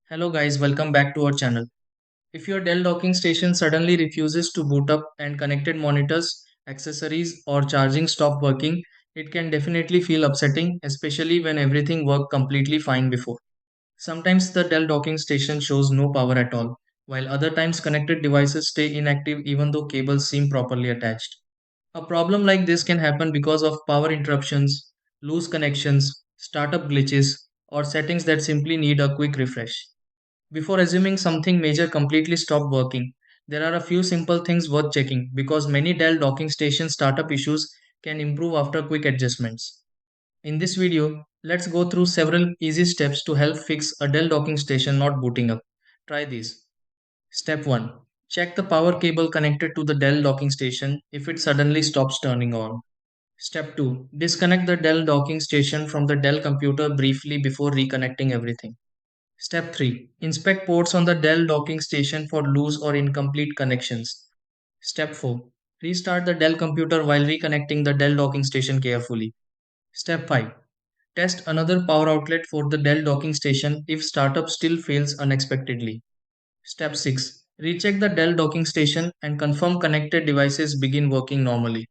Hello guys, welcome back to our channel. If your Dell docking station suddenly refuses to boot up and connected monitors, accessories or charging stop working, it can definitely feel upsetting, especially when everything worked completely fine before. Sometimes the Dell docking station shows no power at all, while other times connected devices stay inactive even though cables seem properly attached. A problem like this can happen because of power interruptions, loose connections, startup glitches, or settings that simply need a quick refresh. Before assuming something major completely stopped working, there are a few simple things worth checking because many Dell docking station startup issues can improve after quick adjustments. In this video, let's go through several easy steps to help fix a Dell docking station not booting up. Try these. Step 1. Check the power cable connected to the Dell docking station if it suddenly stops turning on. Step 2. Disconnect the Dell docking station from the Dell computer briefly before reconnecting everything. Step 3. Inspect ports on the Dell docking station for loose or incomplete connections. Step 4. Restart the Dell computer while reconnecting the Dell docking station carefully. Step 5. Test another power outlet for the Dell docking station if startup still fails unexpectedly. Step 6. Recheck the Dell docking station and confirm connected devices begin working normally.